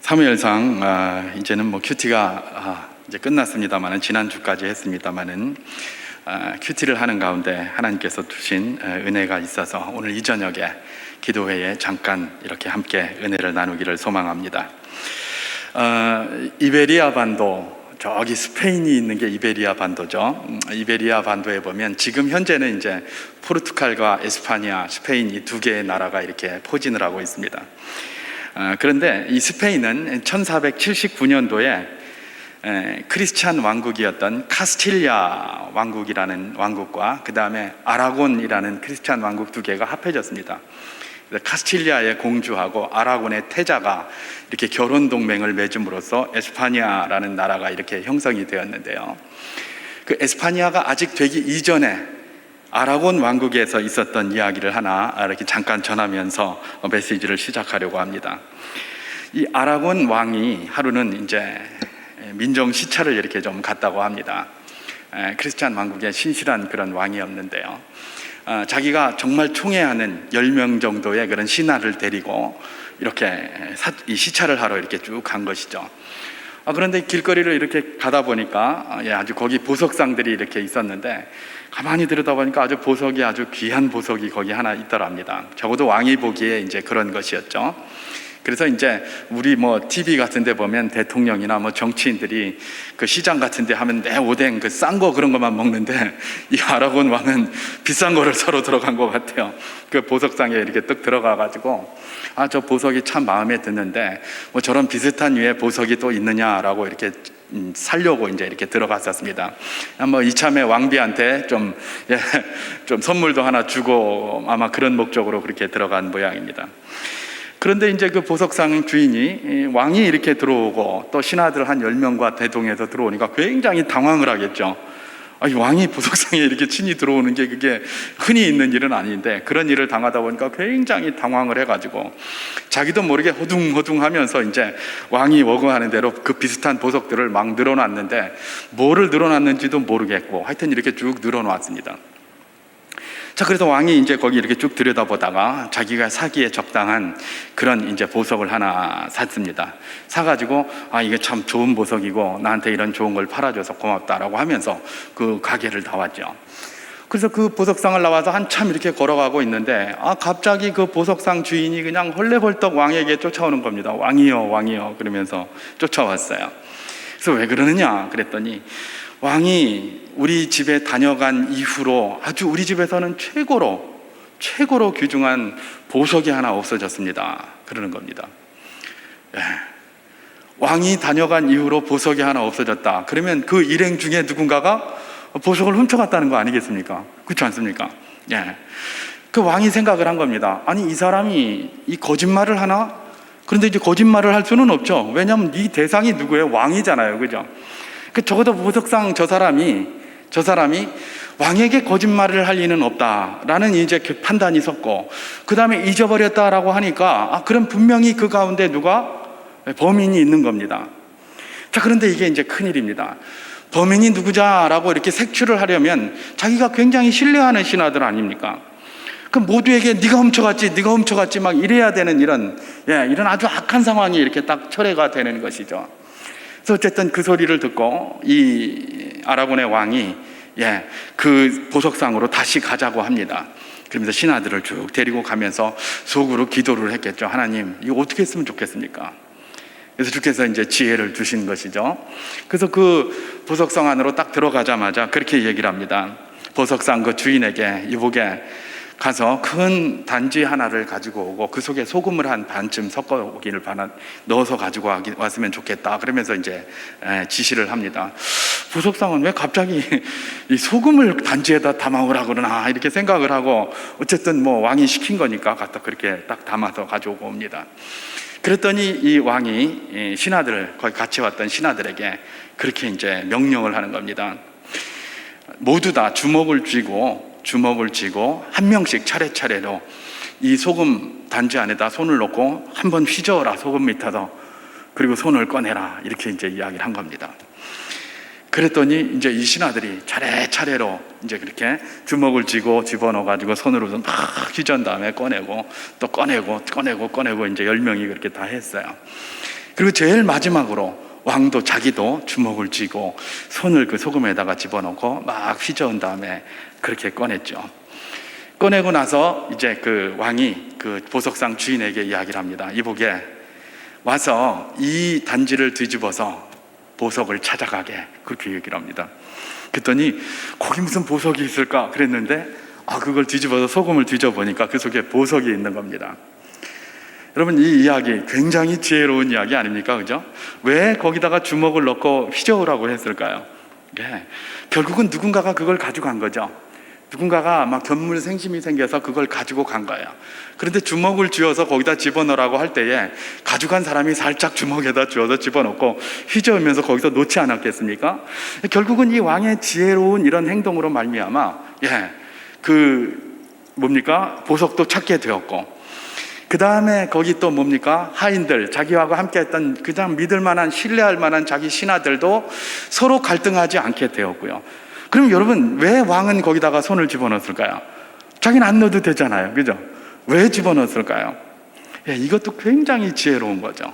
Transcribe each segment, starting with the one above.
사무엘상 이제는 뭐 큐티가 이제 끝났습니다만은 지난주까지 했습니다만은 큐티를 하는 가운데 하나님께서 주신 은혜가 있어서 오늘 이 저녁에 기도회에 잠깐 이렇게 함께 은혜를 나누기를 소망합니다. 이베리아 반도, 저기 스페인이 있는 게 이베리아 반도죠. 이베리아 반도에 보면 지금 현재는 이제 포르투갈과 에스파냐, 스페인 이 두 개의 나라가 이렇게 포진을 하고 있습니다. 그런데 이 스페인은 1479년도에 크리스찬 왕국이었던 카스틸리아 왕국이라는 왕국과 그 다음에 아라곤이라는 크리스찬 왕국 두 개가 합해졌습니다. 카스틸리아의 공주하고 아라곤의 태자가 이렇게 결혼 동맹을 맺음으로써 에스파냐라는 나라가 이렇게 형성이 되었는데요. 그 에스파냐가 아직 되기 이전에 아라곤 왕국에서 있었던 이야기를 하나 이렇게 잠깐 전하면서 메시지를 시작하려고 합니다. 이 아라곤 왕이 하루는 이제 민정 시찰을 이렇게 좀 갔다고 합니다. 크리스찬 왕국의 신실한 그런 왕이었는데요. 자기가 정말 총애하는 10명 정도의 그런 신하를 데리고 이렇게 이 시찰을 하러 이렇게 쭉 간 것이죠. 그런데 길거리를 이렇게 가다 보니까 아주 거기 보석상들이 이렇게 있었는데 가만히 들여다보니까 아주 보석이 아주 귀한 보석이 거기 하나 있더랍니다. 적어도 왕이 보기에 이제 그런 것이었죠. 그래서 이제 우리 뭐 TV 같은 데 보면 대통령이나 뭐 정치인들이 그 시장 같은 데 하면 내 오뎅 그 싼 거 그런 것만 먹는데 이 아라곤 왕은 비싼 거를 사러 들어간 것 같아요. 그 보석상에 이렇게 뜩 들어가가지고 저 보석이 참 마음에 드는데 뭐 저런 비슷한 류의 보석이 또 있느냐라고 이렇게 살려고 이제 이렇게 들어갔었습니다. 뭐 이참에 왕비한테 좀 선물도 하나 주고 아마 그런 목적으로 그렇게 들어간 모양입니다. 그런데 이제 그 보석상 주인이 왕이 이렇게 들어오고 또 신하들 한 10명과 대동해서 들어오니까 굉장히 당황을 하겠죠. 왕이 보석상에 이렇게 친히 들어오는 게 그게 흔히 있는 일은 아닌데 그런 일을 당하다 보니까 굉장히 당황을 해가지고 자기도 모르게 호둥호둥 하면서 이제 왕이 워그하는 대로 그 비슷한 보석들을 막 늘어놨는데 뭐를 늘어놨는지도 모르겠고 하여튼 이렇게 쭉 늘어놨습니다. 자, 그래서 왕이 이제 거기 이렇게 쭉 들여다보다가 자기가 사기에 적당한 그런 이제 보석을 하나 샀습니다. 사가지고 이게 참 좋은 보석이고 나한테 이런 좋은 걸 팔아줘서 고맙다라고 하면서 그 가게를 나왔죠. 그래서 그 보석상을 나와서 한참 이렇게 걸어가고 있는데 갑자기 그 보석상 주인이 그냥 헐레벌떡 왕에게 쫓아오는 겁니다. 왕이요, 왕이요 그러면서 쫓아왔어요. 그래서 왜 그러느냐 그랬더니 왕이 우리 집에 다녀간 이후로 아주 우리 집에서는 최고로 귀중한 보석이 하나 없어졌습니다. 그러는 겁니다. 왕이 다녀간 이후로 보석이 하나 없어졌다. 그러면 그 일행 중에 누군가가 보석을 훔쳐갔다는 거 아니겠습니까? 그렇지 않습니까? 그 왕이 생각을 한 겁니다. 아니 이 사람이 이 거짓말을 하나? 그런데 이제 거짓말을 할 수는 없죠. 왜냐하면 이 대상이 누구예요? 왕이잖아요. 그죠? 적어도 보석상 저 사람이 왕에게 거짓말을 할 리는 없다라는 이제 판단이 섰고, 그 다음에 잊어버렸다라고 하니까 그럼 분명히 그 가운데 누가 범인이 있는 겁니다. 자, 그런데 이게 이제 큰일입니다. 범인이 누구자라고 이렇게 색출을 하려면 자기가 굉장히 신뢰하는 신하들 아닙니까? 그럼 모두에게 네가 훔쳐갔지 막 이래야 되는 이런 아주 악한 상황이 이렇게 딱 철회가 되는 것이죠. 그래서 어쨌든 그 소리를 듣고 이 아라곤의 왕이 그 보석상으로 다시 가자고 합니다. 그러면서 신하들을 쭉 데리고 가면서 속으로 기도를 했겠죠. 하나님, 이거 어떻게 했으면 좋겠습니까? 그래서 주께서 이제 지혜를 주신 것이죠. 그래서 그 보석상 안으로 딱 들어가자마자 그렇게 얘기를 합니다. 보석상 그 주인에게 이보게 가서 큰 단지 하나를 가지고 오고 그 속에 소금을 한 반쯤 섞어오기를 넣어서 가지고 왔으면 좋겠다. 그러면서 이제 지시를 합니다. 보석상은 왜 갑자기 이 소금을 단지에다 담아오라 그러나 이렇게 생각을 하고 어쨌든 뭐 왕이 시킨 거니까 갖다 그렇게 딱 담아서 가져오고 옵니다. 그랬더니 이 왕이 신하들 거기 같이 왔던 신하들에게 그렇게 이제 명령을 하는 겁니다. 모두 다 주먹을 쥐고 한 명씩 차례차례로 이 소금 단지 안에다 손을 넣고 한번 휘저어라 소금 밑에서, 그리고 손을 꺼내라 이렇게 이제 이야기를 한 겁니다. 그랬더니 이제 이 신하들이 차례차례로 이제 그렇게 주먹을 쥐고 집어넣어가지고 손으로 막 휘저은 다음에 꺼내고 또 꺼내고 이제 10명이 그렇게 다 했어요. 그리고 제일 마지막으로 왕도 자기도 주먹을 쥐고 손을 그 소금에다가 집어넣고 막 휘저은 다음에 그렇게 꺼냈죠. 꺼내고 나서 이제 그 왕이 그 보석상 주인에게 이야기를 합니다. 이보게, 와서 이 단지를 뒤집어서 보석을 찾아가게, 그렇게 얘기를 합니다. 그랬더니 거기 무슨 보석이 있을까 그랬는데, 그걸 뒤집어서 소금을 뒤져보니까 그 속에 보석이 있는 겁니다. 여러분, 이 이야기 굉장히 지혜로운 이야기 아닙니까? 그죠? 왜 거기다가 주먹을 넣고 휘저으라고 했을까요? 결국은 누군가가 그걸 가지고 간 거죠. 누군가가 막 견물생심이 생겨서 그걸 가지고 간 거예요. 그런데 주먹을 쥐어서 거기다 집어넣으라고 할 때에 가져간 사람이 살짝 주먹에다 쥐어서 집어넣고 휘저으면서 거기서 놓지 않았겠습니까? 결국은 이 왕의 지혜로운 이런 행동으로 말미암아 보석도 찾게 되었고, 그 다음에 거기 또 하인들, 자기하고 함께 했던 그냥 믿을 만한, 신뢰할 만한 자기 신하들도 서로 갈등하지 않게 되었고요. 그럼 여러분, 왜 왕은 거기다가 손을 집어넣었을까요? 자기는 안 넣어도 되잖아요. 그죠? 왜 집어넣었을까요? 이것도 굉장히 지혜로운 거죠.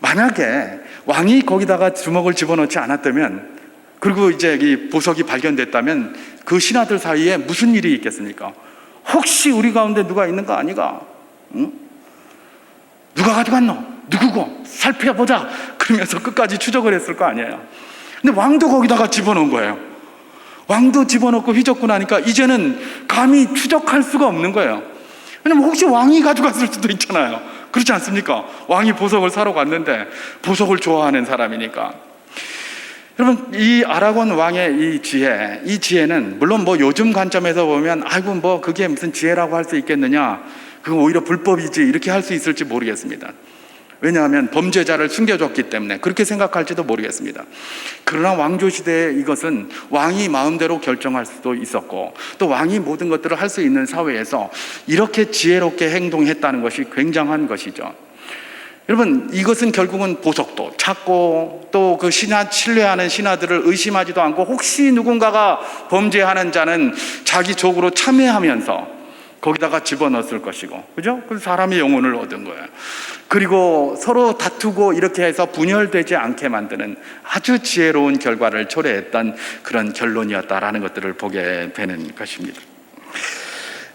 만약에 왕이 거기다가 주먹을 집어넣지 않았다면, 그리고 이제 이 보석이 발견됐다면 그 신하들 사이에 무슨 일이 있겠습니까? 혹시 우리 가운데 누가 있는 거 아니가? 응? 누가 가져갔노? 누구고? 살펴보자. 그러면서 끝까지 추적을 했을 거 아니에요. 근데 왕도 거기다가 집어넣은 거예요. 왕도 집어넣고 휘젓고 나니까 이제는 감히 추적할 수가 없는 거예요. 왜냐면 혹시 왕이 가져갔을 수도 있잖아요. 그렇지 않습니까? 왕이 보석을 사러 갔는데, 보석을 좋아하는 사람이니까. 여러분, 이 아라곤 왕의 이 지혜는 물론 요즘 관점에서 보면 그게 무슨 지혜라고 할 수 있겠느냐, 그건 오히려 불법이지, 이렇게 할 수 있을지 모르겠습니다. 왜냐하면 범죄자를 숨겨줬기 때문에 그렇게 생각할지도 모르겠습니다. 그러나 왕조시대에 이것은 왕이 마음대로 결정할 수도 있었고, 또 왕이 모든 것들을 할 수 있는 사회에서 이렇게 지혜롭게 행동했다는 것이 굉장한 것이죠. 여러분, 이것은 결국은 보석도 찾고, 또 그 신뢰하는 신하들을 의심하지도 않고, 혹시 누군가가 범죄하는 자는 자기 족으로 참여하면서 거기다가 집어넣었을 것이고, 그죠? 그래서 사람의 영혼을 얻은 거예요. 그리고 서로 다투고 이렇게 해서 분열되지 않게 만드는 아주 지혜로운 결과를 초래했던 그런 결론이었다라는 것들을 보게 되는 것입니다.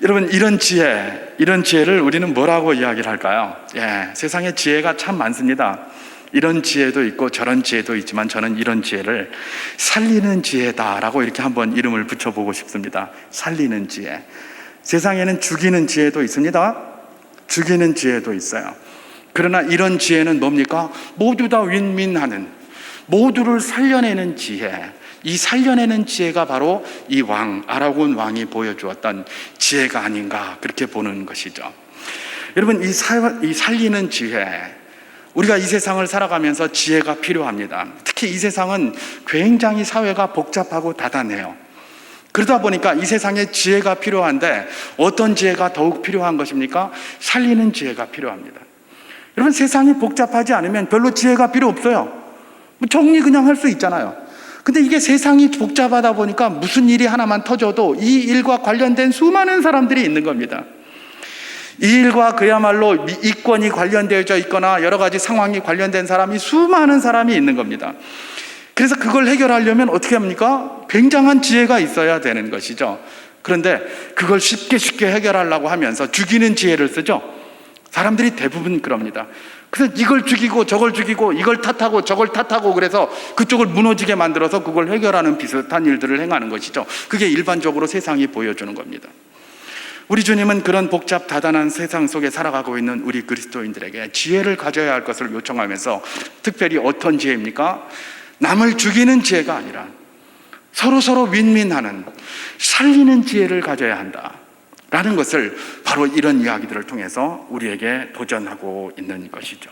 여러분, 이런 지혜를 우리는 뭐라고 이야기를 할까요? 세상에 지혜가 참 많습니다. 이런 지혜도 있고 저런 지혜도 있지만, 저는 이런 지혜를 살리는 지혜다라고 이렇게 한번 이름을 붙여보고 싶습니다. 살리는 지혜. 세상에는 죽이는 지혜도 있습니다. 죽이는 지혜도 있어요. 그러나 이런 지혜는 뭡니까? 모두 다 윈윈하는, 모두를 살려내는 지혜. 이 살려내는 지혜가 바로 이 아라곤 왕이 보여주었던 지혜가 아닌가, 그렇게 보는 것이죠. 여러분, 이 살리는 지혜, 우리가 이 세상을 살아가면서 지혜가 필요합니다. 특히 이 세상은 굉장히 사회가 복잡하고 다단해요. 그러다 보니까 이 세상에 지혜가 필요한데, 어떤 지혜가 더욱 필요한 것입니까? 살리는 지혜가 필요합니다. 여러분, 세상이 복잡하지 않으면 별로 지혜가 필요 없어요. 정리 그냥 할 수 있잖아요. 근데 이게 세상이 복잡하다 보니까 무슨 일이 하나만 터져도 이 일과 관련된 수많은 사람들이 있는 겁니다. 이 일과 그야말로 이권이 관련되어져 있거나 여러 가지 상황이 관련된 사람이, 수많은 사람이 있는 겁니다. 그래서 그걸 해결하려면 어떻게 합니까? 굉장한 지혜가 있어야 되는 것이죠. 그런데 그걸 쉽게 해결하려고 하면서 죽이는 지혜를 쓰죠. 사람들이 대부분 그럽니다. 그래서 이걸 죽이고 저걸 죽이고, 이걸 탓하고 저걸 탓하고, 그래서 그쪽을 무너지게 만들어서 그걸 해결하는 비슷한 일들을 행하는 것이죠. 그게 일반적으로 세상이 보여주는 겁니다. 우리 주님은 그런 복잡 다단한 세상 속에 살아가고 있는 우리 그리스도인들에게 지혜를 가져야 할 것을 요청하면서, 특별히 어떤 지혜입니까? 남을 죽이는 지혜가 아니라 서로 윈윈하는, 살리는 지혜를 가져야 한다라는 것을 바로 이런 이야기들을 통해서 우리에게 도전하고 있는 것이죠.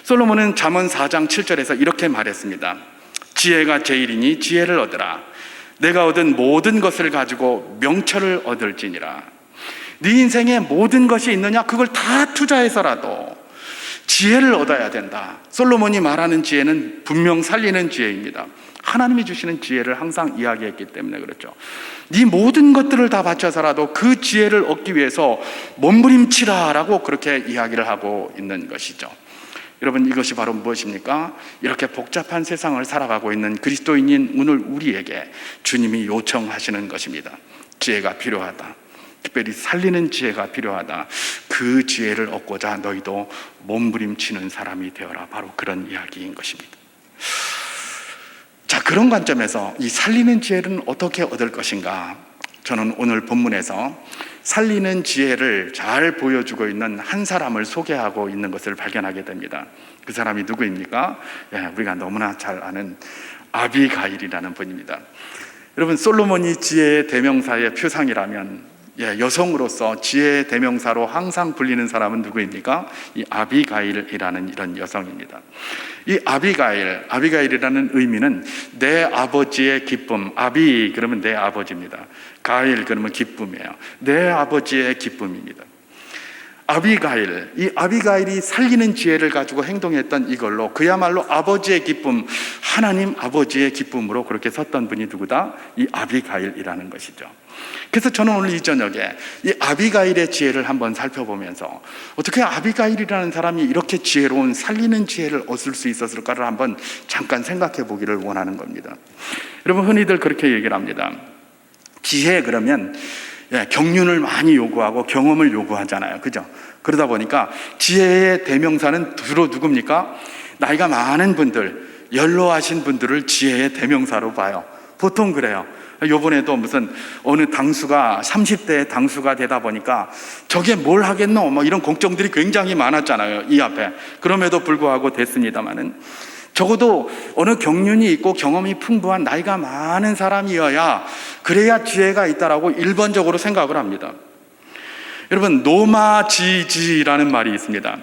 솔로몬은 잠언 4장 7절에서 이렇게 말했습니다. 지혜가 제일이니 지혜를 얻으라. 내가 얻은 모든 것을 가지고 명철을 얻을지니라. 네 인생에 모든 것이 있느냐? 그걸 다 투자해서라도 지혜를 얻어야 된다. 솔로몬이 말하는 지혜는 분명 살리는 지혜입니다. 하나님이 주시는 지혜를 항상 이야기했기 때문에 그렇죠. 네 모든 것들을 다 바쳐서라도 그 지혜를 얻기 위해서 몸부림치라라고 그렇게 이야기를 하고 있는 것이죠. 여러분, 이것이 바로 무엇입니까? 이렇게 복잡한 세상을 살아가고 있는 그리스도인인 오늘 우리에게 주님이 요청하시는 것입니다. 지혜가 필요하다. 특별히 살리는 지혜가 필요하다. 그 지혜를 얻고자 너희도 몸부림치는 사람이 되어라. 바로 그런 이야기인 것입니다. 자, 그런 관점에서 이 살리는 지혜는 어떻게 얻을 것인가? 저는 오늘 본문에서 살리는 지혜를 잘 보여주고 있는 한 사람을 소개하고 있는 것을 발견하게 됩니다. 그 사람이 누구입니까? 우리가 너무나 잘 아는 아비가일이라는 분입니다. 여러분, 솔로몬이 지혜의 대명사의 표상이라면 여성으로서 지혜의 대명사로 항상 불리는 사람은 누구입니까? 이 아비가일이라는 이런 여성입니다. 이 아비가일이라는 의미는 내 아버지의 기쁨. 아비 그러면 내 아버지입니다. 가일 그러면 기쁨이에요. 내 아버지의 기쁨입니다. 이 아비가일이 살리는 지혜를 가지고 행동했던 이걸로 그야말로 아버지의 기쁨, 하나님 아버지의 기쁨으로 그렇게 섰던 분이 누구다? 이 아비가일이라는 것이죠. 그래서 저는 오늘 이 저녁에 이 아비가일의 지혜를 한번 살펴보면서 어떻게 아비가일이라는 사람이 이렇게 지혜로운 살리는 지혜를 얻을 수 있었을까를 한번 잠깐 생각해 보기를 원하는 겁니다. 여러분, 흔히들 그렇게 얘기를 합니다. 지혜 그러면 경륜을 많이 요구하고 경험을 요구하잖아요. 그죠? 그러다 보니까 지혜의 대명사는 주로 누굽니까? 나이가 많은 분들, 연로하신 분들을 지혜의 대명사로 봐요. 보통 그래요. 요번에도 무슨 어느 당수가 30대의 당수가 되다 보니까 저게 뭘 하겠노? 뭐 이런 걱정들이 굉장히 많았잖아요. 이 앞에. 그럼에도 불구하고 됐습니다만은 적어도 어느 경륜이 있고 경험이 풍부한 나이가 많은 사람이어야 그래야 지혜가 있다라고 일반적으로 생각을 합니다. 여러분, 노마지지라는 말이 있습니다.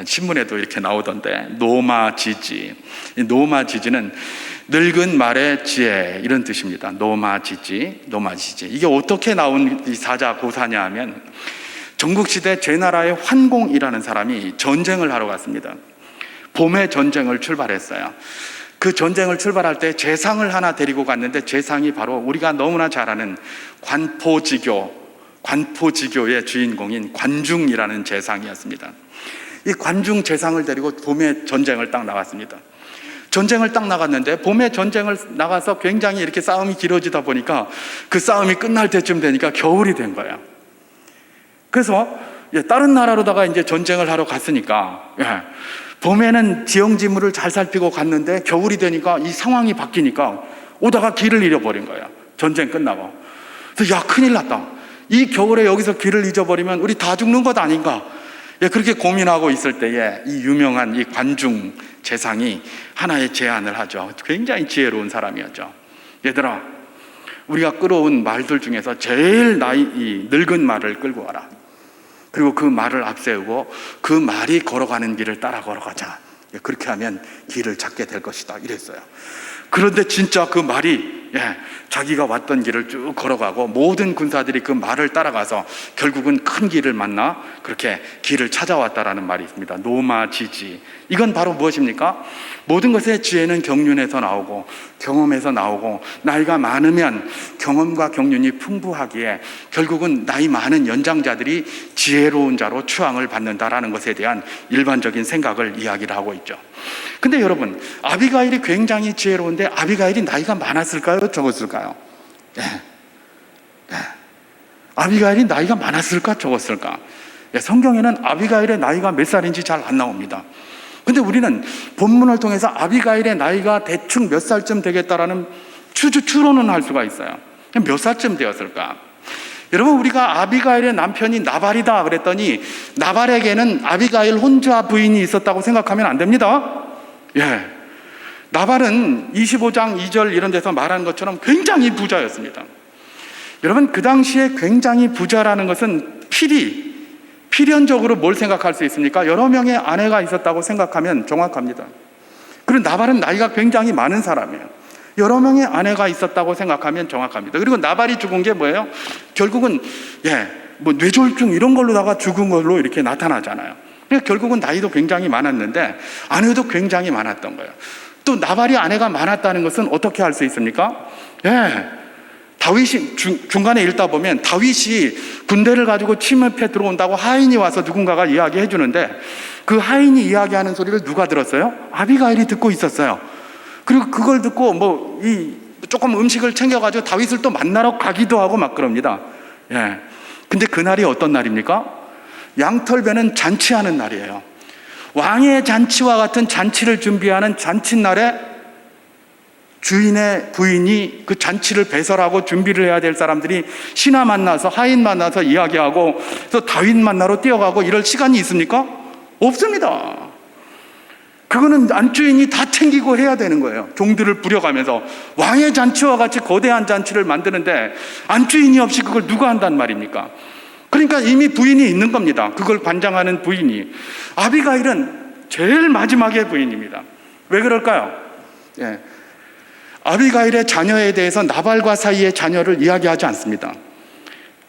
신문에도 이렇게 나오던데, 노마지지. 이 노마지지는 늙은 말의 지혜 이런 뜻입니다. 노마지지. 이게 어떻게 나온 이 사자 고사냐 하면 전국시대 제나라의 환공이라는 사람이 전쟁을 하러 갔습니다. 봄에 전쟁을 출발했어요. 그 전쟁을 출발할 때 재상을 하나 데리고 갔는데 재상이 바로 우리가 너무나 잘 아는 관포지교의 주인공인 관중이라는 재상이었습니다. 이 관중 재상을 데리고 봄에 전쟁을 딱 나갔습니다. 전쟁을 딱 나갔는데 봄에 전쟁을 나가서 굉장히 이렇게 싸움이 길어지다 보니까 그 싸움이 끝날 때쯤 되니까 겨울이 된 거예요. 그래서 다른 나라로다가 이제 전쟁을 하러 갔으니까 봄에는 지형지물을 잘 살피고 갔는데 겨울이 되니까 이 상황이 바뀌니까 오다가 길을 잃어버린 거예요. 전쟁 끝나고. 그래서 큰일 났다. 이 겨울에 여기서 길을 잊어버리면 우리 다 죽는 것 아닌가? 그렇게 고민하고 있을 때에 이 유명한 이 관중 재상이 하나의 제안을 하죠. 굉장히 지혜로운 사람이었죠. 얘들아, 우리가 끌어온 말들 중에서 제일 늙은 말을 끌고 와라. 그리고 그 말을 앞세우고 그 말이 걸어가는 길을 따라 걸어가자. 그렇게 하면 길을 찾게 될 것이다. 이랬어요. 그런데 진짜 그 말이 자기가 왔던 길을 쭉 걸어가고 모든 군사들이 그 말을 따라가서 결국은 큰 길을 만나 그렇게 길을 찾아왔다라는 말이 있습니다. 노마지지. 이건 바로 무엇입니까? 모든 것의 지혜는 경륜에서 나오고 경험에서 나오고 나이가 많으면 경험과 경륜이 풍부하기에 결국은 나이 많은 연장자들이 지혜로운 자로 추앙을 받는다라는 것에 대한 일반적인 생각을 이야기를 하고 있죠. 근데 여러분, 아비가일이 굉장히 지혜로운데 아비가일이 나이가 많았을까요? 적었을까요? 아비가일이 나이가 많았을까? 적었을까? 성경에는 아비가일의 나이가 몇 살인지 잘 안 나옵니다. 근데 우리는 본문을 통해서 아비가일의 나이가 대충 몇 살쯤 되겠다라는 추론은 할 수가 있어요. 몇 살쯤 되었을까? 여러분, 우리가 아비가일의 남편이 나발이다 그랬더니 나발에게는 아비가일 혼자 부인이 있었다고 생각하면 안 됩니다. 나발은 25장 2절 이런 데서 말한 것처럼 굉장히 부자였습니다. 여러분, 그 당시에 굉장히 부자라는 것은 필연적으로 뭘 생각할 수 있습니까? 여러 명의 아내가 있었다고 생각하면 정확합니다. 그리고 나발은 나이가 굉장히 많은 사람이에요. 여러 명의 아내가 있었다고 생각하면 정확합니다. 그리고 나발이 죽은 게 뭐예요? 결국은 뇌졸중 이런 걸로다가 죽은 걸로 이렇게 나타나잖아요. 그러니까 결국은 나이도 굉장히 많았는데 아내도 굉장히 많았던 거예요. 또 나발이 아내가 많았다는 것은 어떻게 알 수 있습니까? 다윗이 중간에 읽다 보면 다윗이 군대를 가지고 침입해 들어온다고 하인이 와서 누군가가 이야기해 주는데 그 하인이 이야기하는 소리를 누가 들었어요? 아비가일이 듣고 있었어요. 그리고 그걸 듣고 조금 음식을 챙겨가지고 다윗을 또 만나러 가기도 하고 막 그럽니다. 예. 근데 그날이 어떤 날입니까? 양털배는 잔치하는 날이에요. 왕의 잔치와 같은 잔치를 준비하는 잔칫날에 주인의 부인이 그 잔치를 배설하고 준비를 해야 될 사람들이 신하 만나서 하인 만나서 이야기하고 또 다윗 만나러 뛰어가고 이럴 시간이 있습니까? 없습니다. 그거는 안주인이 다 챙기고 해야 되는 거예요. 종들을 부려가면서 왕의 잔치와 같이 거대한 잔치를 만드는데 안주인이 없이 그걸 누가 한단 말입니까? 그러니까 이미 부인이 있는 겁니다. 그걸 관장하는 부인이. 아비가일은 제일 마지막의 부인입니다. 왜 그럴까요? 예. 아비가일의 자녀에 대해서 나발과 사이의 자녀를 이야기하지 않습니다.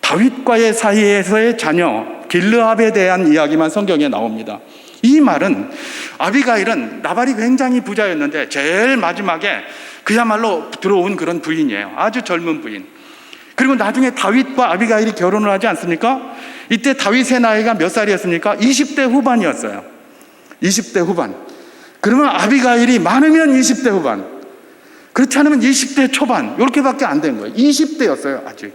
다윗과의 사이에서의 자녀 길르압에 대한 이야기만 성경에 나옵니다. 이 말은 아비가일은 나발이 굉장히 부자였는데 제일 마지막에 그야말로 들어온 그런 부인이에요. 아주 젊은 부인. 그리고 나중에 다윗과 아비가일이 결혼을 하지 않습니까? 이때 다윗의 나이가 몇 살이었습니까? 20대 후반이었어요. 20대 후반. 그러면 아비가일이 많으면 20대 후반, 그렇지 않으면 20대 초반, 이렇게밖에 안 된 거예요. 20대였어요 아직.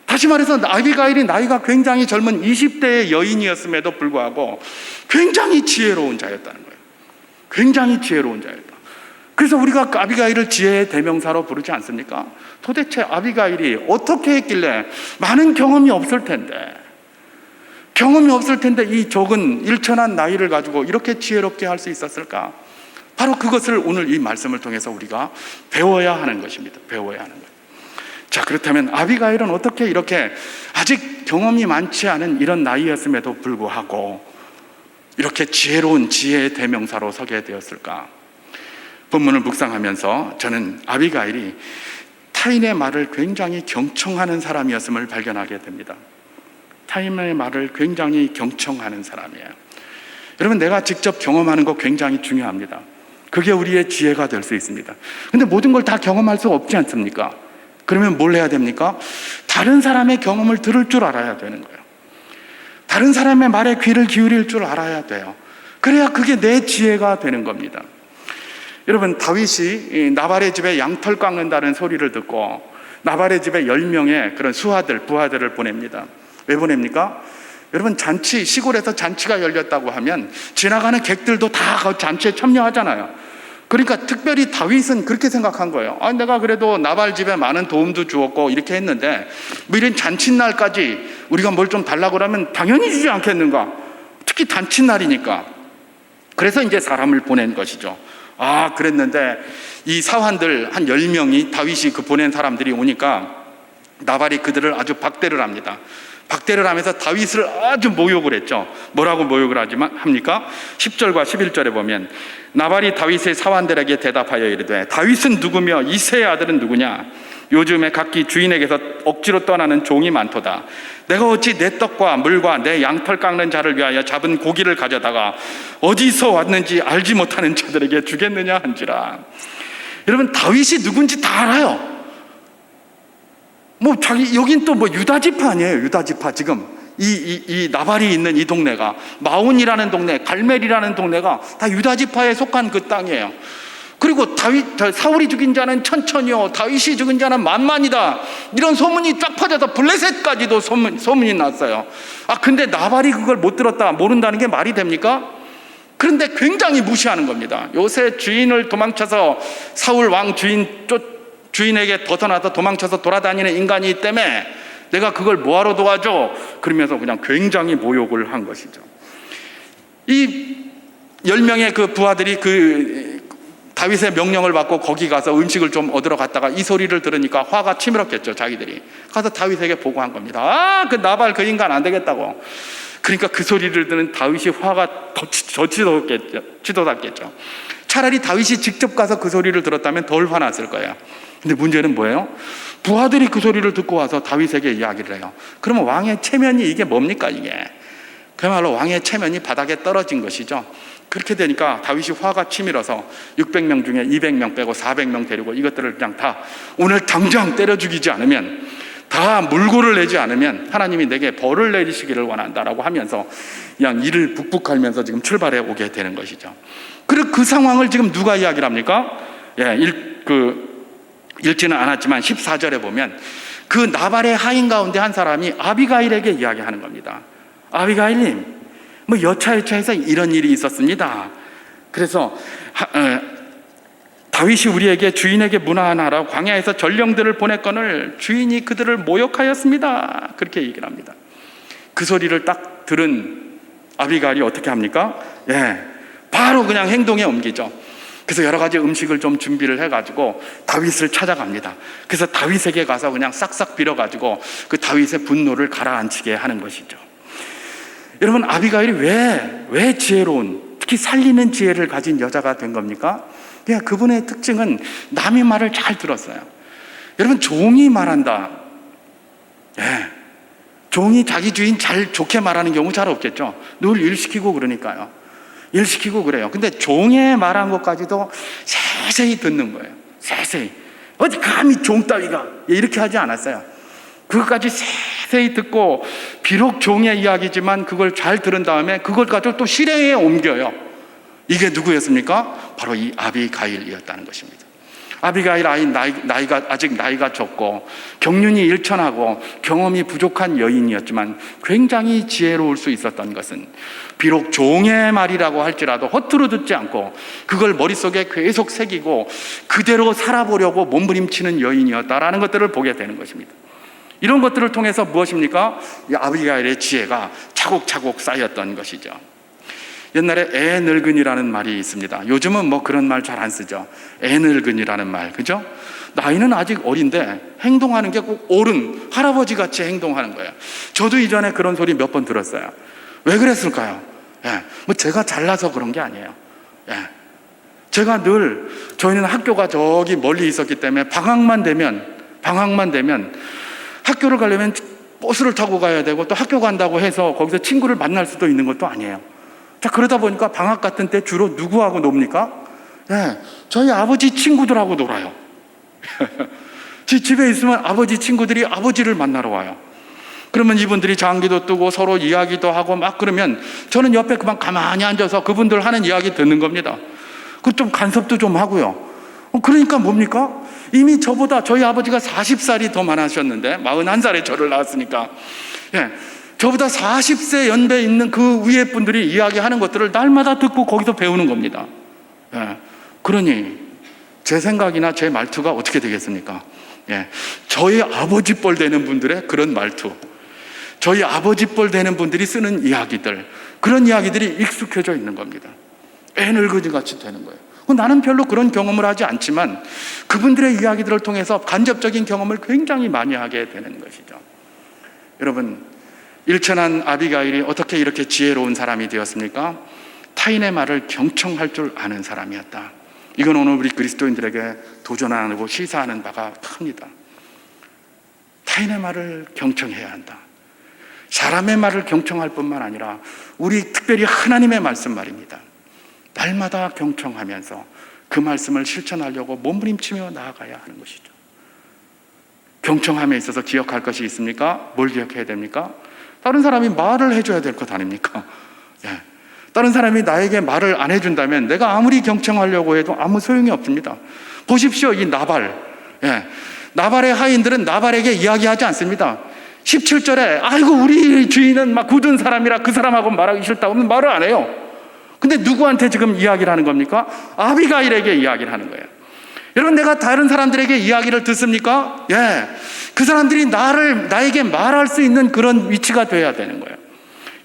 다시 말해서 아비가일이 나이가 굉장히 젊은 20대의 여인이었음에도 불구하고 굉장히 지혜로운 자였다는 거예요. 굉장히 지혜로운 자였다. 그래서 우리가 아비가일을 지혜의 대명사로 부르지 않습니까? 도대체 아비가일이 어떻게 했길래, 많은 경험이 없을 텐데 이 적은 일천한 나이를 가지고 이렇게 지혜롭게 할 수 있었을까? 바로 그것을 오늘 이 말씀을 통해서 우리가 배워야 하는 것입니다. 배워야 하는 것. 자, 그렇다면 아비가일은 어떻게 이렇게 아직 경험이 많지 않은 이런 나이였음에도 불구하고 이렇게 지혜로운 지혜의 대명사로 서게 되었을까? 본문을 묵상하면서 저는 아비가일이 타인의 말을 굉장히 경청하는 사람이었음을 발견하게 됩니다. 타인의 말을 굉장히 경청하는 사람이에요. 여러분, 내가 직접 경험하는 거 굉장히 중요합니다. 그게 우리의 지혜가 될 수 있습니다. 근데 모든 걸 다 경험할 수 없지 않습니까? 그러면 뭘 해야 됩니까? 다른 사람의 경험을 들을 줄 알아야 되는 거예요. 다른 사람의 말에 귀를 기울일 줄 알아야 돼요. 그래야 그게 내 지혜가 되는 겁니다. 여러분, 다윗이 나발의 집에 양털 깎는다는 소리를 듣고 나발의 집에 10명의 그런 부하들을 보냅니다. 왜 보냅니까? 여러분, 시골에서 잔치가 열렸다고 하면 지나가는 객들도 다 그 잔치에 참여하잖아요. 그러니까 특별히 다윗은 그렇게 생각한 거예요. 내가 그래도 나발 집에 많은 도움도 주었고 이렇게 했는데 뭐 이런 잔칫날까지 우리가 뭘 좀 달라고 그러면 당연히 주지 않겠는가? 특히 잔칫날이니까. 그래서 이제 사람을 보낸 것이죠. 그랬는데 이 사환들 한 10명이, 다윗이 그 보낸 사람들이 오니까 나발이 그들을 아주 박대를 합니다. 박대를 하면서 다윗을 아주 모욕을 했죠. 뭐라고 모욕을 합니까? 10절과 11절에 보면 나발이 다윗의 사환들에게 대답하여 이르되 다윗은 누구며 이새의 아들은 누구냐? 요즘에 각기 주인에게서 억지로 떠나는 종이 많도다. 내가 어찌 내 떡과 물과 내 양털 깎는 자를 위하여 잡은 고기를 가져다가 어디서 왔는지 알지 못하는 자들에게 주겠느냐 한지라. 여러분, 다윗이 누군지 다 알아요. 여긴 또 유다 지파 아니에요? 유다 지파. 지금 이 나발이 있는 이 동네가, 마온이라는 동네, 갈멜이라는 동네가 다 유다 지파에 속한 그 땅이에요. 그리고 사울이 죽인 자는 천천히요, 다윗이 죽인 자는 만만이다, 이런 소문이 쫙 퍼져서 블레셋까지도 소문이 났어요. 근데 나발이 그걸 못 들었다, 모른다는 게 말이 됩니까? 그런데 굉장히 무시하는 겁니다. 요새 주인을 도망쳐서 사울 왕 주인에게 벗어나서 도망쳐서 돌아다니는 인간이 때문에 내가 그걸 뭐하러 도와줘? 그러면서 그냥 굉장히 모욕을 한 것이죠. 이 10명의 그 부하들이 다윗의 명령을 받고 거기 가서 음식을 좀 얻으러 갔다가 이 소리를 들으니까 화가 치밀었겠죠. 자기들이 가서 다윗에게 보고한 겁니다. 그 나발 그 인간 안 되겠다고. 그러니까 그 소리를 듣는 다윗이 화가 더 치솟았겠죠. 차라리 다윗이 직접 가서 그 소리를 들었다면 덜 화났을 거예요. 근데 문제는 뭐예요? 부하들이 그 소리를 듣고 와서 다윗에게 이야기를 해요. 그러면 왕의 체면이 이게 뭡니까? 이게 그야말로 왕의 체면이 바닥에 떨어진 것이죠. 그렇게 되니까 다윗이 화가 치밀어서 600명 중에 200명 빼고 400명 데리고 이것들을 그냥 다 오늘 당장 때려 죽이지 않으면, 다 물고를 내지 않으면 하나님이 내게 벌을 내리시기를 원한다라고 하면서 그냥 이를 북북하면서 지금 출발해 오게 되는 것이죠. 그리고 그 상황을 지금 누가 이야기를 합니까? 읽지는 않았지만 14절에 보면 그 나발의 하인 가운데 한 사람이 아비가일에게 이야기하는 겁니다. 아비가일님, 뭐 여차여차해서 이런 일이 있었습니다. 그래서 다윗이 우리에게 주인에게 문화하나라고 광야에서 전령들을 보냈거늘 주인이 그들을 모욕하였습니다. 그렇게 얘기를 합니다. 그 소리를 딱 들은 아비가일이 어떻게 합니까? 바로 그냥 행동에 옮기죠. 그래서 여러 가지 음식을 좀 준비를 해가지고 다윗을 찾아갑니다. 그래서 다윗에게 가서 그냥 싹싹 빌어가지고 그 다윗의 분노를 가라앉히게 하는 것이죠. 여러분, 아비가일이 왜 지혜로운, 특히 살리는 지혜를 가진 여자가 된 겁니까? 그분의 특징은 남의 말을 잘 들었어요. 여러분, 종이 말한다. 종이 자기 주인 잘 좋게 말하는 경우 잘 없겠죠. 늘 일시키고 그러니까요. 일시키고 그래요. 근데 종의 말한 것까지도 세세히 듣는 거예요. 세세히. 어디 감히 종 따위가 이렇게 하지 않았어요. 그것까지 세세히 듣고, 비록 종의 이야기지만 그걸 잘 들은 다음에 그걸 가지고 또 실행에 옮겨요. 이게 누구였습니까? 바로 이 아비가일이었다는 것입니다. 아비가일 아직 나이가 적고 경륜이 일천하고 경험이 부족한 여인이었지만 굉장히 지혜로울 수 있었던 것은, 비록 종의 말이라고 할지라도 허투루 듣지 않고 그걸 머릿속에 계속 새기고 그대로 살아보려고 몸부림치는 여인이었다라는 것들을 보게 되는 것입니다. 이런 것들을 통해서 무엇입니까? 이 아비가일의 지혜가 차곡차곡 쌓였던 것이죠. 옛날에 애늙은이라는 말이 있습니다. 요즘은 뭐 그런 말 잘 안 쓰죠. 애늙은이라는 말, 그죠? 나이는 아직 어린데 행동하는 게 꼭 어른, 할아버지 같이 행동하는 거예요. 저도 이전에 그런 소리 몇 번 들었어요. 왜 그랬을까요? 뭐 제가 잘나서 그런 게 아니에요. 제가 늘, 저희는 학교가 저기 멀리 있었기 때문에 방학만 되면 학교를 가려면 버스를 타고 가야 되고, 또 학교 간다고 해서 거기서 친구를 만날 수도 있는 것도 아니에요. 자, 그러다 보니까 방학 같은 때 주로 누구하고 놉니까? 저희 아버지 친구들하고 놀아요. 집에 있으면 아버지 친구들이 아버지를 만나러 와요. 그러면 이분들이 장기도 뜨고 서로 이야기도 하고 막 그러면 저는 옆에 그만 가만히 앉아서 그분들 하는 이야기 듣는 겁니다. 그 좀 간섭도 좀 하고요. 그러니까 뭡니까? 이미 저보다, 저희 아버지가 40살이 더 많으셨는데 41살에 저를 낳았으니까, 저보다 40세 연배 있는 그 위에 분들이 이야기하는 것들을 날마다 듣고 거기서 배우는 겁니다. 그러니 제 생각이나 제 말투가 어떻게 되겠습니까? 저희 아버지 뻘 되는 분들의 그런 말투, 저희 아버지 뻘 되는 분들이 쓰는 이야기들, 그런 이야기들이 익숙해져 있는 겁니다. 애늙은이 같이 되는 거예요. 나는 별로 그런 경험을 하지 않지만 그분들의 이야기들을 통해서 간접적인 경험을 굉장히 많이 하게 되는 것이죠. 여러분, 일천한 아비가일이 어떻게 이렇게 지혜로운 사람이 되었습니까? 타인의 말을 경청할 줄 아는 사람이었다. 이건 오늘 우리 그리스도인들에게 도전하고 시사하는 바가 큽니다. 타인의 말을 경청해야 한다. 사람의 말을 경청할 뿐만 아니라 우리 특별히 하나님의 말씀 말입니다. 날마다 경청하면서 그 말씀을 실천하려고 몸부림치며 나아가야 하는 것이죠. 경청함에 있어서 기억할 것이 있습니까? 뭘 기억해야 됩니까? 다른 사람이 말을 해줘야 될 것 아닙니까? 다른 사람이 나에게 말을 안 해준다면 내가 아무리 경청하려고 해도 아무 소용이 없습니다. 보십시오, 이 나발. 나발의 하인들은 나발에게 이야기하지 않습니다. 17절에 아이고 우리 주인은 막 굳은 사람이라 그 사람하고 말하기 싫다고 하면 말을 안 해요. 근데 누구한테 지금 이야기를 하는 겁니까? 아비가일에게 이야기를 하는 거예요. 여러분, 내가 다른 사람들에게 이야기를 듣습니까? 그 사람들이 나에게 말할 수 있는 그런 위치가 돼야 되는 거예요.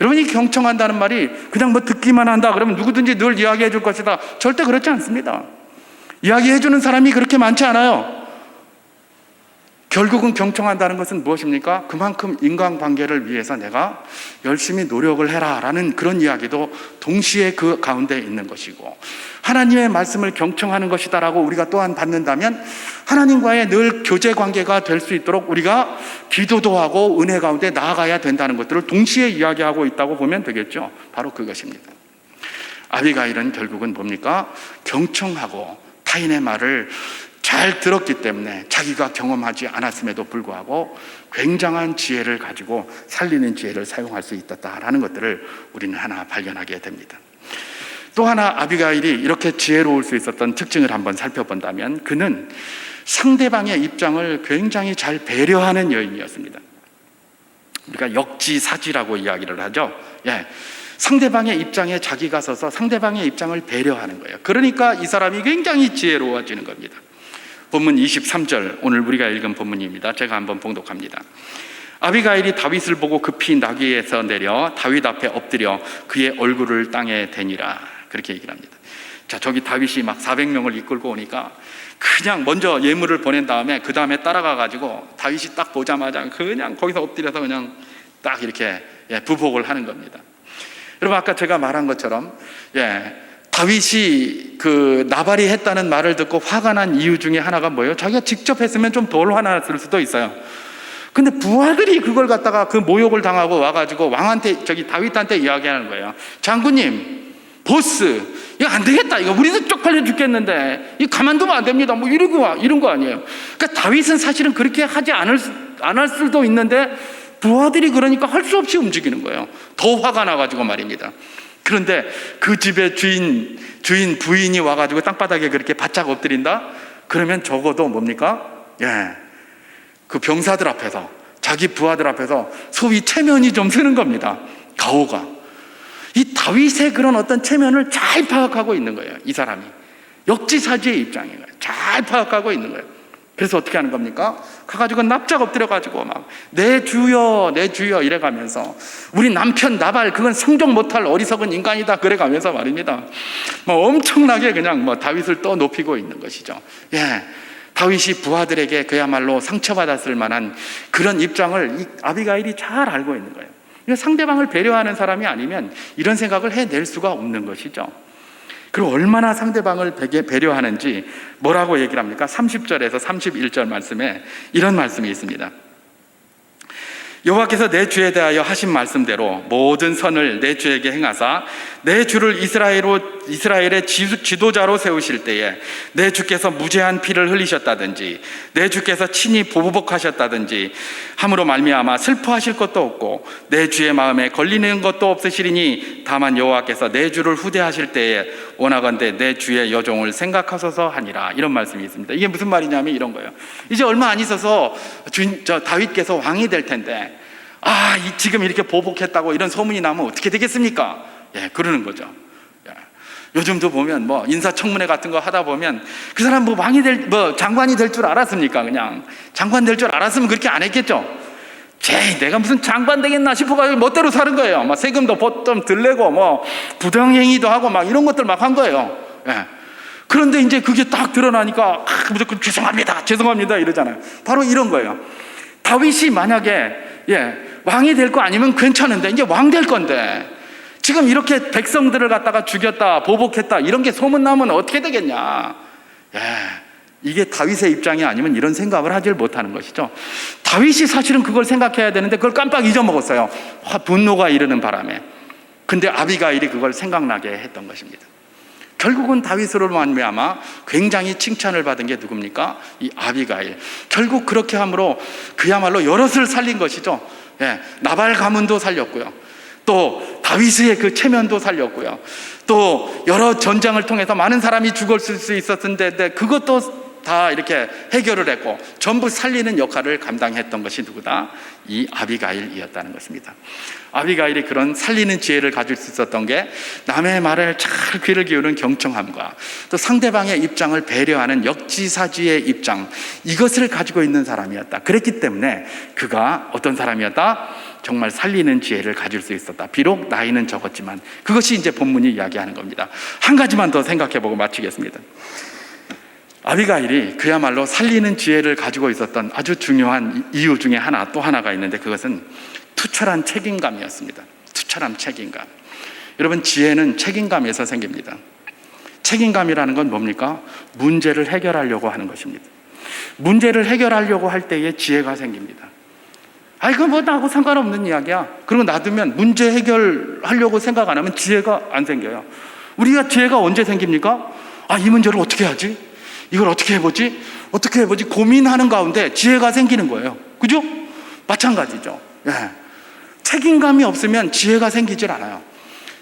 여러분이 경청한다는 말이 그냥 뭐 듣기만 한다 그러면 누구든지 늘 이야기해 줄 것이다. 절대 그렇지 않습니다. 이야기해 주는 사람이 그렇게 많지 않아요. 결국은 경청한다는 것은 무엇입니까? 그만큼 인간관계를 위해서 내가 열심히 노력을 해라 라는 그런 이야기도 동시에 그 가운데 있는 것이고, 하나님의 말씀을 경청하는 것이다 라고 우리가 또한 받는다면 하나님과의 늘 교제관계가 될 수 있도록 우리가 기도도 하고 은혜 가운데 나아가야 된다는 것들을 동시에 이야기하고 있다고 보면 되겠죠. 바로 그것입니다. 아비가일은 결국은 뭡니까? 경청하고 타인의 말을 잘 들었기 때문에 자기가 경험하지 않았음에도 불구하고 굉장한 지혜를 가지고 살리는 지혜를 사용할 수 있었다라는 것들을 우리는 하나 발견하게 됩니다. 또 하나 아비가일이 이렇게 지혜로울 수 있었던 특징을 한번 살펴본다면 그는 상대방의 입장을 굉장히 잘 배려하는 여인이었습니다. 우리가 역지사지라고 이야기를 하죠. 상대방의 입장에 자기가 서서 상대방의 입장을 배려하는 거예요. 그러니까 이 사람이 굉장히 지혜로워지는 겁니다. 본문 23절, 오늘 우리가 읽은 본문입니다. 제가 한번 봉독합니다. 아비가일이 다윗을 보고 급히 나귀에서 내려 다윗 앞에 엎드려 그의 얼굴을 땅에 대니라, 그렇게 얘기를 합니다. 자, 저기 다윗이 막 400명을 이끌고 오니까 그냥 먼저 예물을 보낸 다음에 그 다음에 따라가 가지고 다윗이 딱 보자마자 그냥 거기서 엎드려서 그냥 딱 이렇게 부복을 하는 겁니다. 여러분, 아까 제가 말한 것처럼 다윗이 그 나발이 했다는 말을 듣고 화가 난 이유 중에 하나가 뭐예요? 자기가 직접 했으면 좀 덜 화났을 수도 있어요. 근데 부하들이 그걸 갖다가 그 모욕을 당하고 와가지고 왕한테, 저기 다윗한테 이야기하는 거예요. 장군님, 보스, 이거 안 되겠다. 이거 우리도 쪽팔려 죽겠는데 이거 가만두면 안 됩니다. 뭐 이런 거 아니에요. 그러니까 다윗은 사실은 그렇게 하지 안 할 수도 있는데 부하들이 그러니까 할 수 없이 움직이는 거예요. 더 화가 나가지고 말입니다. 그런데 그 집의 주인 부인이 와가지고 땅바닥에 그렇게 바짝 엎드린다? 그러면 적어도 뭡니까? 그 병사들 앞에서, 자기 부하들 앞에서 소위 체면이 좀 쓰는 겁니다. 가오가. 이 다윗의 그런 어떤 체면을 잘 파악하고 있는 거예요. 이 사람이 역지사지의 입장인 거예요. 잘 파악하고 있는 거예요. 그래서 어떻게 하는 겁니까? 가가지고 납작 엎드려가지고 막 내 주여 내 주여 이래가면서 우리 남편 나발 그건 상종 못할 어리석은 인간이다 그래가면서 말입니다. 뭐 엄청나게 그냥 뭐 다윗을 또 높이고 있는 것이죠. 다윗이 부하들에게 그야말로 상처받았을 만한 그런 입장을 이 아비가일이 잘 알고 있는 거예요. 상대방을 배려하는 사람이 아니면 이런 생각을 해낼 수가 없는 것이죠. 그리고 얼마나 상대방을 배려하는지 뭐라고 얘기를 합니까? 30절에서 31절 말씀에 이런 말씀이 있습니다. 여호와께서 내 주에 대하여 하신 말씀대로 모든 선을 내 주에게 행하사 내 주를 이스라엘의 지도자로 세우실 때에 내 주께서 무죄한 피를 흘리셨다든지 내 주께서 친히 보복하셨다든지 함으로 말미암아 슬퍼하실 것도 없고 내 주의 마음에 걸리는 것도 없으시리니 다만 여호와께서 내 주를 후대하실 때에 원하건대 내 주의 여종을 생각하소서 하니라. 이런 말씀이 있습니다. 이게 무슨 말이냐면 이런 거예요. 이제 얼마 안 있어서 다윗께서 왕이 될 텐데 지금 이렇게 보복했다고 이런 소문이 나면 어떻게 되겠습니까? 그러는 거죠. 요즘도 보면 뭐 인사청문회 같은 거 하다 보면 그 사람 뭐 왕이 장관이 될 줄 알았습니까? 그냥 장관 될 줄 알았으면 그렇게 안 했겠죠. 내가 무슨 장관 되겠나 싶어가지고 멋대로 사는 거예요. 막 세금도 좀 덜 내고 뭐 부당행위도 하고 막 이런 것들 막 한 거예요. 그런데 이제 그게 딱 드러나니까 무조건 죄송합니다 이러잖아요. 바로 이런 거예요. 다윗이 만약에 왕이 될 거 아니면 괜찮은데 이제 왕 될 건데 지금 이렇게 백성들을 갖다가 죽였다 보복했다 이런 게 소문나면 어떻게 되겠냐. 이게 다윗의 입장이 아니면 이런 생각을 하질 못하는 것이죠. 다윗이 사실은 그걸 생각해야 되는데 그걸 깜빡 잊어먹었어요. 분노가 이르는 바람에. 근데 아비가일이 그걸 생각나게 했던 것입니다. 결국은 다윗으로 말미암아 굉장히 칭찬을 받은 게 누굽니까? 이 아비가일. 결국 그렇게 함으로 그야말로 여럿을 살린 것이죠. 나발 가문도 살렸고요. 또 다윗의 그 체면도 살렸고요. 또 여러 전쟁을 통해서 많은 사람이 죽을 수 있었는데 그것도 다 이렇게 해결을 했고 전부 살리는 역할을 감당했던 것이 누구다? 이 아비가일이었다는 것입니다. 아비가일이 그런 살리는 지혜를 가질 수 있었던 게 남의 말을 잘 귀를 기울이는 경청함과 또 상대방의 입장을 배려하는 역지사지의 입장, 이것을 가지고 있는 사람이었다. 그랬기 때문에 그가 어떤 사람이었다? 정말 살리는 지혜를 가질 수 있었다. 비록 나이는 적었지만. 그것이 이제 본문이 이야기하는 겁니다. 한 가지만 더 생각해보고 마치겠습니다. 아비가일이 그야말로 살리는 지혜를 가지고 있었던 아주 중요한 이유 중에 또 하나가 있는데 그것은 투철한 책임감이었습니다. 투철한 책임감. 여러분, 지혜는 책임감에서 생깁니다. 책임감이라는 건 뭡니까? 문제를 해결하려고 하는 것입니다. 문제를 해결하려고 할 때에 지혜가 생깁니다. 그건 뭐 나하고 상관없는 이야기야. 그리고 놔두면 문제 해결하려고 생각 안 하면 지혜가 안 생겨요. 우리가 지혜가 언제 생깁니까? 이 문제를 어떻게 하지? 이걸 어떻게 해보지? 어떻게 해보지? 고민하는 가운데 지혜가 생기는 거예요. 그죠? 마찬가지죠. 예. 책임감이 없으면 지혜가 생기질 않아요.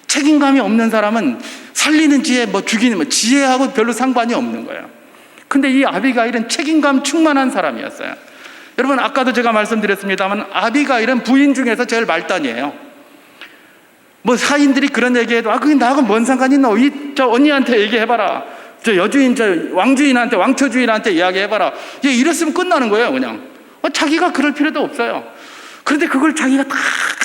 책임감이 없는 사람은 살리는 지혜, 죽이는 지혜하고 별로 상관이 없는 거예요. 근데 이 아비가일은 책임감 충만한 사람이었어요. 여러분, 아까도 제가 말씀드렸습니다만 아비가일은 부인 중에서 제일 말단이에요. 사인들이 그런 얘기해도 그게 나하고 뭔 상관이 있노? 저 언니한테 얘기해봐라. 저 여주인, 저 왕주인한테, 왕초주인한테 이야기해봐라. 이랬으면 끝나는 거예요, 그냥. 자기가 그럴 필요도 없어요. 그런데 그걸 자기가 다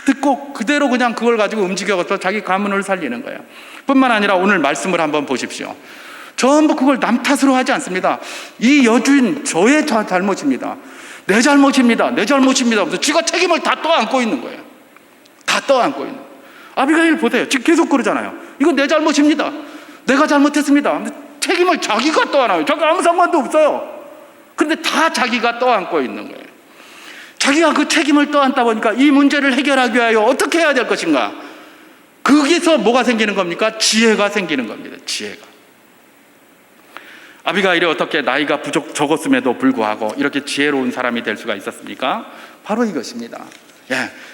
듣고 그대로 그냥 그걸 가지고 움직여서 자기 가문을 살리는 거예요. 뿐만 아니라 오늘 말씀을 한번 보십시오. 전부 그걸 남 탓으로 하지 않습니다. 이 여주인 저의 잘못입니다. 내 잘못입니다. 내 잘못입니다. 그래서 지가 책임을 다 떠안고 있는 거예요. 다 떠안고 있는 거예요. 아비가일 보세요. 지금 계속 그러잖아요. 이건 내 잘못입니다. 내가 잘못했습니다. 근데 책임을 자기가 떠안아요. 자기가 아무 상관도 없어요. 그런데 다 자기가 떠안고 있는 거예요. 자기가 그 책임을 떠안다 보니까 이 문제를 해결하기 위하여 어떻게 해야 될 것인가? 거기서 뭐가 생기는 겁니까? 지혜가 생기는 겁니다. 지혜가. 아비가일이 어떻게 나이가 적었음에도 불구하고 이렇게 지혜로운 사람이 될 수가 있었습니까? 바로 이것입니다.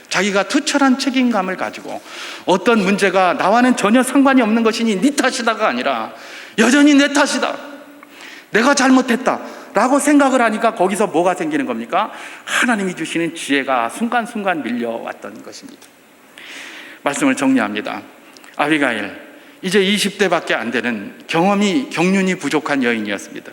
자기가 투철한 책임감을 가지고 어떤 문제가 나와는 전혀 상관이 없는 것이니 네 탓이다가 아니라 여전히 내 탓이다, 내가 잘못했다 라고 생각을 하니까 거기서 뭐가 생기는 겁니까? 하나님이 주시는 지혜가 순간순간 밀려왔던 것입니다. 말씀을 정리합니다. 아비가일, 이제 20대밖에 안 되는 경륜이 부족한 여인이었습니다.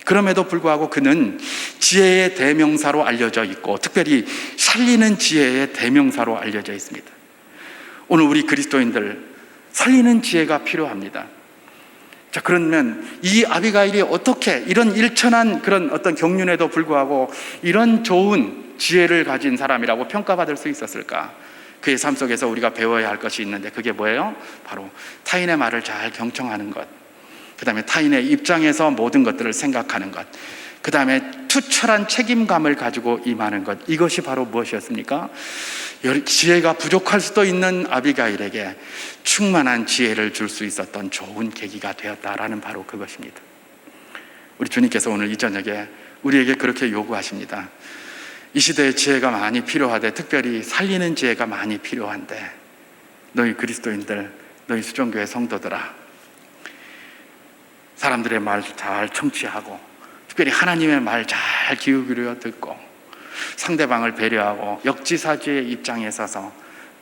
그럼에도 불구하고 그는 지혜의 대명사로 알려져 있고 특별히 살리는 지혜의 대명사로 알려져 있습니다. 오늘 우리 그리스도인들 살리는 지혜가 필요합니다. 자, 그러면 이 아비가일이 어떻게 이런 일천한 그런 어떤 경륜에도 불구하고 이런 좋은 지혜를 가진 사람이라고 평가받을 수 있었을까? 그의 삶 속에서 우리가 배워야 할 것이 있는데 그게 뭐예요? 바로 타인의 말을 잘 경청하는 것, 그 다음에 타인의 입장에서 모든 것들을 생각하는 것, 그 다음에 투철한 책임감을 가지고 임하는 것, 이것이 바로 무엇이었습니까? 지혜가 부족할 수도 있는 아비가일에게 충만한 지혜를 줄 수 있었던 좋은 계기가 되었다라는 바로 그것입니다. 우리 주님께서 오늘 이 저녁에 우리에게 그렇게 요구하십니다. 이 시대에 지혜가 많이 필요하되 특별히 살리는 지혜가 많이 필요한데 너희 그리스도인들, 너희 수종교회 성도들아, 사람들의 말 잘 청취하고 특별히 하나님의 말 잘 기울여 듣고 상대방을 배려하고 역지사지의 입장에 서서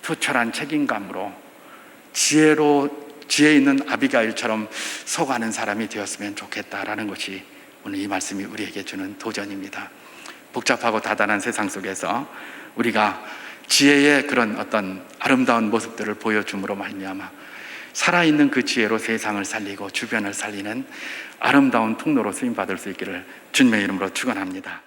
투철한 책임감으로 지혜 있는 아비가일처럼 서가는 사람이 되었으면 좋겠다라는 것이 오늘 이 말씀이 우리에게 주는 도전입니다. 복잡하고 다단한 세상 속에서 우리가 지혜의 그런 어떤 아름다운 모습들을 보여줌으로 말미암아 살아있는 그 지혜로 세상을 살리고 주변을 살리는 아름다운 통로로 쓰임받을 수 있기를 주님의 이름으로 축원합니다.